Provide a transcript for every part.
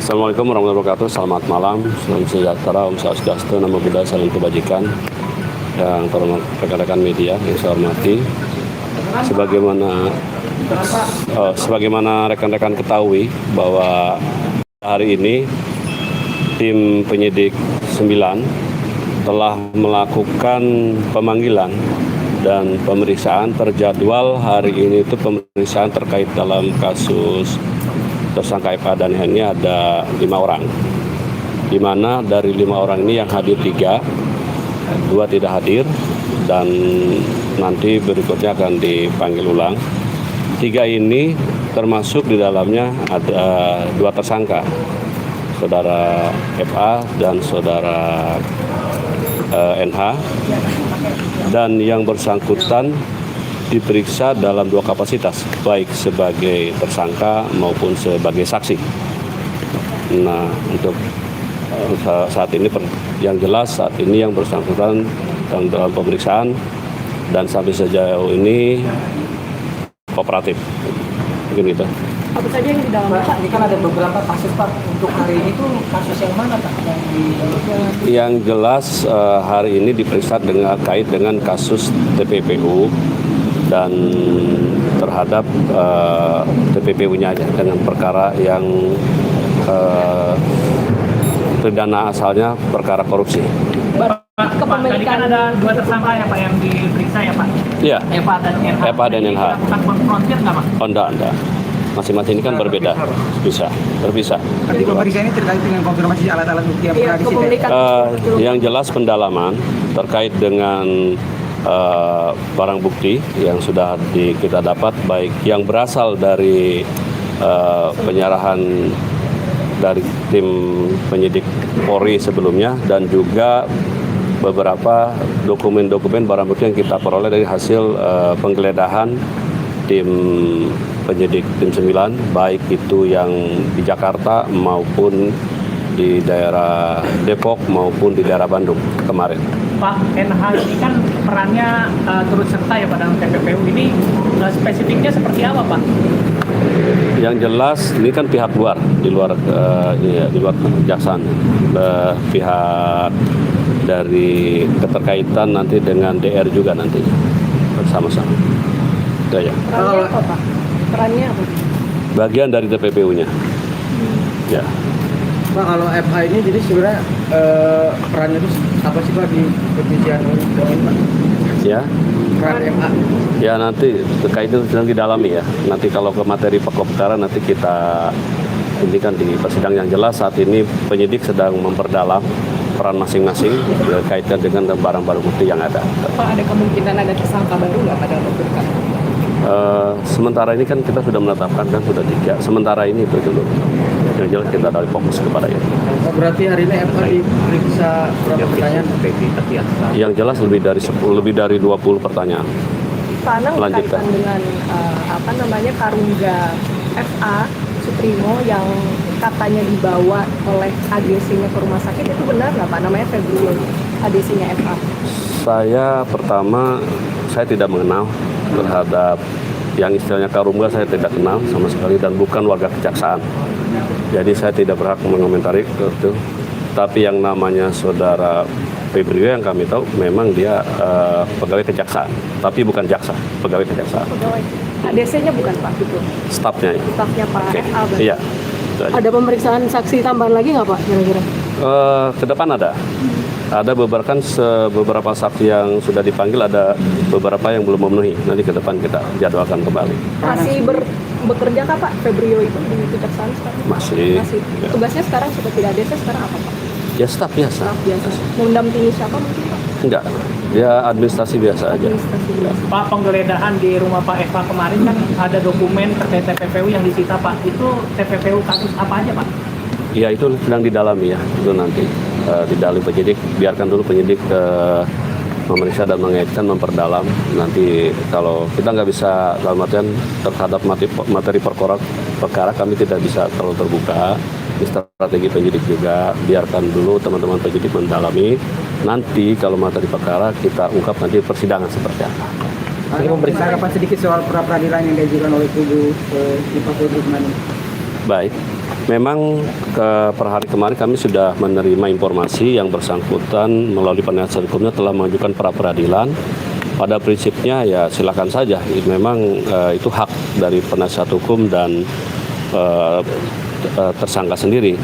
Assalamualaikum warahmatullahi wabarakatuh. Selamat malam, salam sejahtera, Om Swastiastu, Namo Buddhaya, salam kebajikan. Yang terhormat rekan-rekan media yang saya hormati, sebagaimana rekan-rekan ketahui bahwa hari ini tim penyidik 9 telah melakukan pemanggilan dan pemeriksaan terjadwal hari ini. Itu pemeriksaan terkait dalam kasus tersangka FA dan ini ada 5 orang, di mana dari 5 orang ini yang hadir 3, 2 tidak hadir, dan nanti berikutnya akan dipanggil ulang. 3 ini termasuk di dalamnya ada 2 tersangka, saudara FA dan saudara NH, dan yang bersangkutan diperiksa dalam 2 kapasitas, baik sebagai tersangka maupun sebagai saksi. Nah, untuk saat ini yang jelas saat ini yang bersangkutan dalam pemeriksaan dan sampai sejauh ini kooperatif. Mungkin gitu. Apa saja yang di dalam Pak? Ini kan ada beberapa kasus Pak. Untuk hari ini tuh kasus yang mana Pak? Yang jelas hari ini diperiksa kait dengan kasus TPPU dan terhadap TPPU-nya dengan perkara yang pidana asalnya perkara korupsi. Pak, tadi kan ada 2 tersangka ya Pak yang diperiksa ya Pak? Iya. Eva dan NH. Eva dan NH. Bukan konfrontir nggak Pak? Oh, enggak. Masing-masing ini kan berbeda, terpisah. Tadi pemeriksaan ini terkait dengan konfirmasi alat-alat bukti yang pernah disita. Yang jelas pendalaman terkait dengan barang bukti yang sudah kita dapat, baik yang berasal dari penyerahan dari tim penyidik Polri sebelumnya, dan juga beberapa dokumen-dokumen barang bukti yang kita peroleh dari hasil penggeledahan tim penyidik tim 9, baik itu yang di Jakarta maupun di daerah Depok maupun di daerah Bandung kemarin. Pak, NH ini kan perannya turut serta ya Pak dalam TPPU ini, spesifiknya seperti apa Pak? Yang jelas ini kan pihak luar, di luar kejaksaan, pihak dari keterkaitan nanti dengan DR juga nantinya bersama-sama. Ya. Perannya apa Pak? Perannya apa? Bagian dari TPPU-nya. Ya. Pak, kalau FH ini jadi sebenarnya perannya itu apa sih Pak di pencucian uang Pak? Ya. Peran MA? Ya, nanti terkait itu sedang didalami ya. Nanti kalau ke materi pokok perkara nanti kita ini kan di persidangan. Yang jelas saat ini penyidik sedang memperdalam peran masing-masing berkaitan dengan barang-barang bukti yang ada. Pak, ada kemungkinan ada tersangka baru nggak pada pemeriksaan? Sementara ini kan kita sudah menetapkan kan sudah 3. Sementara ini itu dulu. Yang jelas kita dari fokus kepada itu. Berarti hari ini FH diperiksa berapa pertanyaan? Yang jelas lebih dari 20 pertanyaan. Pak Anang Lanjutkan. berkaitan dengan Karungga FA Suprimo yang katanya dibawa oleh ADC-nya ke rumah sakit, itu benar nggak Pak? Namanya Febrio, ADC-nya FA. Saya tidak mengenal terhadap yang istilahnya Karungga, saya tidak kenal sama sekali dan bukan warga kejaksaan. Jadi saya tidak berhak mengomentari itu. Tapi yang namanya saudara Febrio yang kami tahu memang dia pegawai kejaksaan, tapi bukan jaksa, pegawai kejaksaan. Pegawai. ADC-nya bukan Pak itu? Stafnya. Stafnya Pak Oke. FA. Iya. Ada pemeriksaan saksi tambahan lagi nggak Pak kira-kira? Ke depan ada beberapa saksi yang sudah dipanggil, ada beberapa yang belum memenuhi. Nanti ke depan kita jadwalkan kembali. Masih bekerja kah Pak Febrio itu di kejaksaan sekarang? Masih. Ya. Tugasnya sekarang seperti ADC sekarang apa Pak? Ya staf biasa. Staf biasa. Mendampingi siapa mungkin Pak? Enggak. Dia administrasi biasa aja. Administrasi biasa. Pak, penggeledahan di rumah Pak Eva kemarin kan ada dokumen terkait TPPU yang disita Pak. Itu TPPU kasus apa aja Pak? Ya itu sedang didalami ya. Itu nanti didalami penyidik. Biarkan dulu penyidik memeriksa dan mengaitkan, memperdalam. Nanti kalau kita nggak bisa dalam artian terhadap materi perkara kami tidak bisa terlalu terbuka. Ini strategi penyidik juga, biarkan dulu teman-teman penyidik mendalami. Nanti kalau materi perkara kita ungkap nanti persidangan seperti apa. Ada pemeriksaan apa sedikit soal pra peradilan yang diajukan oleh kubu Pak Febrio kemarin? Baik. Memang per hari kemarin kami sudah menerima informasi yang bersangkutan melalui penasihat hukumnya telah mengajukan pra peradilan. Pada prinsipnya ya silakan saja. Memang itu hak dari penasihat hukum dan tersangka sendiri.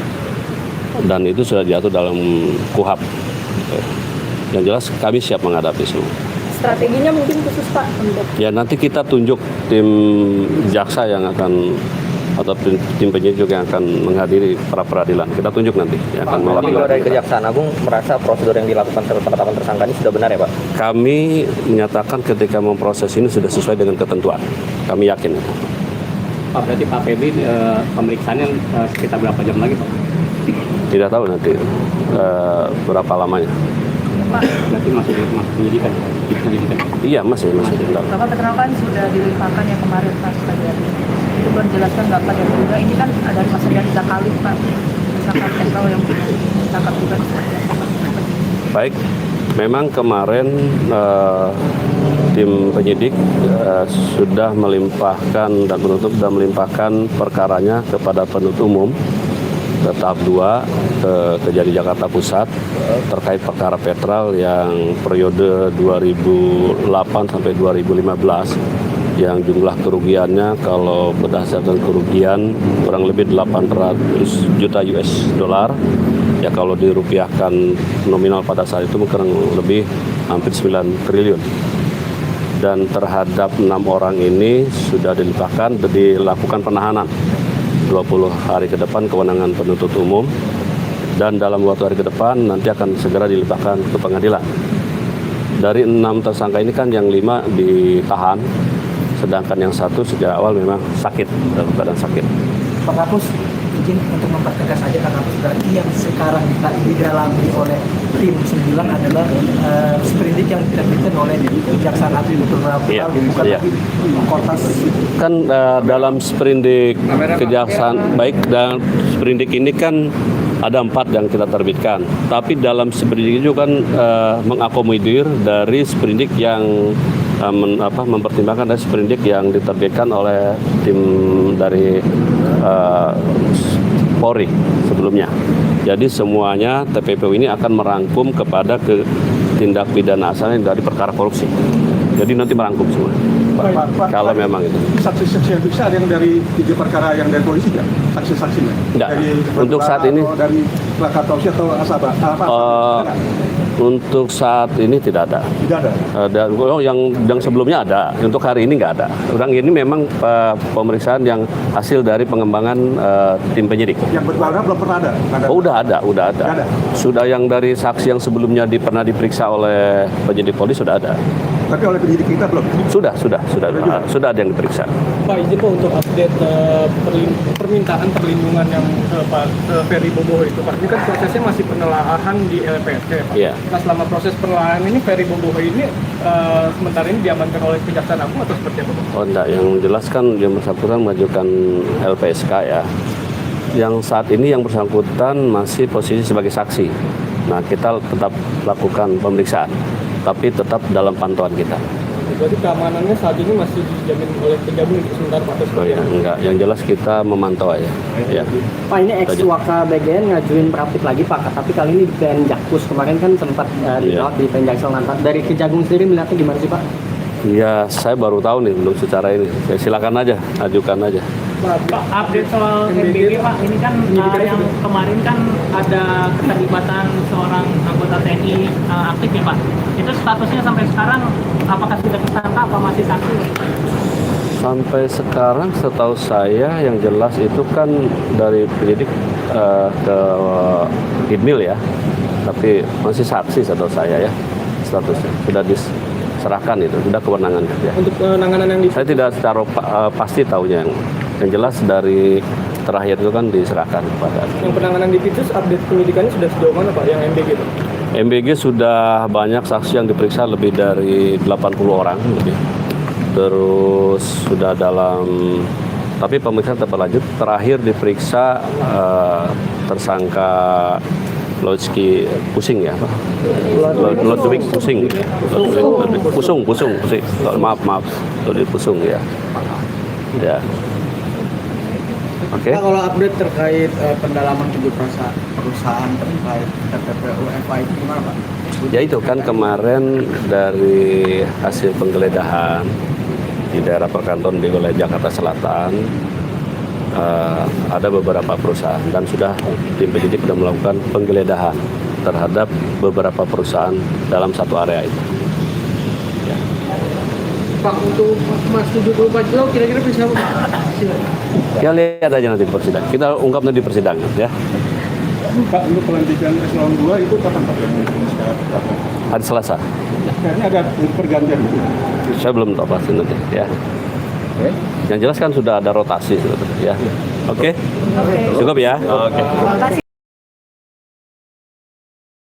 Dan itu sudah diatur dalam KUHAP. Yang jelas kami siap menghadapi semua. Strateginya mungkin khusus Pak untuk Ya nanti kita tunjuk tim jaksa yang akan atau tim penyidik juga yang akan menghadiri pra peradilan. Kita tunjuk nanti yang akan Tapi kalau dari melakukan. Kejaksaan Agung merasa prosedur yang dilakukan terhadap penetapan tersangka ini sudah benar ya Pak? Kami menyatakan ketika memproses ini sudah sesuai dengan ketentuan. Kami yakin itu. Pak, berarti Pak Febri pemeriksaannya sekitar berapa jam lagi Pak? Tidak tahu nanti berapa lamanya. Berarti masih penyidikan. Iya masih. Bapak keterangan sudah dilimpahkan yang kemarin Pak Sadiari. Itu baru jelaskan Bapak dan juga ini kan ada Mas Sadiari Zakalif Pak. Misalkan Tekno yang ditangkap juga seperti apa Pak? Baik, memang kemarin tim penyidik sudah melimpahkan dan penuntut sudah melimpahkan perkaranya kepada penuntut umum ke tahap 2 ke Kejari Jakarta Pusat terkait perkara Petral yang periode 2008 sampai 2015 yang jumlah kerugiannya kalau berdasarkan kerugian kurang lebih 800 juta US dollar ya kalau dirupiahkan nominal pada saat itu kurang lebih hampir 9 triliun dan terhadap 6 orang ini sudah dilakukan penahanan 20 hari ke depan kewenangan penuntut umum dan dalam waktu hari ke depan nanti akan segera dilimpahkan ke pengadilan. Dari 6 tersangka ini kan yang 5 ditahan, sedangkan yang 1 sejak awal memang sakit, dalam keadaan sakit. Pak Kapus, izin untuk mempertegas saja Pak Kapus, berarti yang sekarang didalami oleh tim 9 adalah sprindik yang diterbitkan oleh Kejaksaan Agung beberapa bukan lagi Kortas. Kan dalam sprindik kejaksaan baik dan sprindik ini kan ada 4 yang kita terbitkan. Tapi dalam sprindik itu kan mengakomodir dari sprindik yang mempertimbangkan dari sprindik yang diterbitkan oleh tim dari Polri sebelumnya. Jadi semuanya TPPU ini akan merangkum kepada tindak pidana asalnya dari perkara korupsi. Jadi nanti merangkum semua. Kalau memang itu. Saksi-saksi yang bisa ada yang dari 3 perkara yang dari polisi kan? Saksi-saksinya? Tidak. Dari Untuk saat ini dari Lakatausi atau Asabah? Untuk saat ini tidak ada. Tidak ada. Yang sebelumnya ada. Untuk hari ini nggak ada. Orang ini memang pemeriksaan yang hasil dari pengembangan tim penyidik. Yang berwarna belum pernah ada? Oh, udah ada. Ada. Sudah yang dari saksi yang sebelumnya pernah diperiksa oleh penyidik Polri sudah ada. Tapi oleh penyidik kita belum? Sudah ada yang diperiksa. Pak, izin Pak untuk update permintaan perlindungan yang Pak Ferry Boboho itu Pak. Ini kan prosesnya masih penelaahan di LPSK Pak. Iya. Nah selama proses penelaahan ini Ferry Boboho ini sementara ini diamankan oleh Kejaksaan Agung atau seperti apa Pak? Oh enggak, yang jelas kan yang bersangkutan mengajukan LPSK ya. Yang saat ini yang bersangkutan masih posisi sebagai saksi. Nah kita tetap lakukan pemeriksaan, tapi tetap dalam pantauan kita. Berarti keamanannya saat ini masih dijamin oleh Kejagung untuk sementara Pak? Oh ya, enggak. Yang jelas kita memantau aja. Ya. Pak, ini ex-Waka BGN ngajuin praktik lagi Pak, tapi kali ini di PN Jakpus kemarin kan sempat ditolak di PN Jaksel Nantar. Dari Kejagung sendiri melihatnya gimana sih Pak? Ya, saya baru tahu nih belum secara ini. Ya, silakan aja, ajukan aja. Pak, update soal MBG Pak, ini kan yang kemarin kan ada keterlibatan seorang anggota TNI aktif ya Pak. Itu statusnya sampai sekarang apakah sudah tersangka apa masih saksi? Sampai sekarang setahu saya yang jelas itu kan dari penyidik ke Idmil ya. Tapi masih saksi setahu saya ya statusnya. Sudah diserahkan itu, sudah kewenangan ya. Untuk penanganan yang Saya tidak secara pasti tahunya yang jelas dari terakhir itu kan diserahkan kepada. yang penanganan di Pitus update penyidikannya sudah sejauh mana Pak yang MBG itu? MBG sudah banyak saksi yang diperiksa lebih dari 80 orang lebih. Terus sudah tapi pemeriksaan tetap berlanjut. Terakhir diperiksa tersangka Lodski Pusing ya, Lodwig Pusing, Pusung, maaf, Lodwig Pusung ya. Oke. Pak, kalau update terkait pendalaman 7 perusahaan terkait TPPU FA itu gimana Pak? Ya itu kan kemarin dari hasil penggeledahan di daerah perkantoran di wilayah Jakarta Selatan ada beberapa perusahaan dan sudah tim penyidik sudah melakukan penggeledahan terhadap beberapa perusahaan dalam satu area itu. Pak, untuk Mas 74 kilo kira-kira bisa apa? Ya lihat aja nanti di persidangan. Kita ungkap nanti di persidangan ya. Pak, untuk pelantikan eselon 2 itu kapan Pak? Hari Selasa. Kayaknya ada pergantian gitu. Saya belum tahu pasti nanti ya. Yang jelas kan sudah ada rotasi sebetulnya ya. Oke. Oke. Cukup ya. Oke. Terima kasih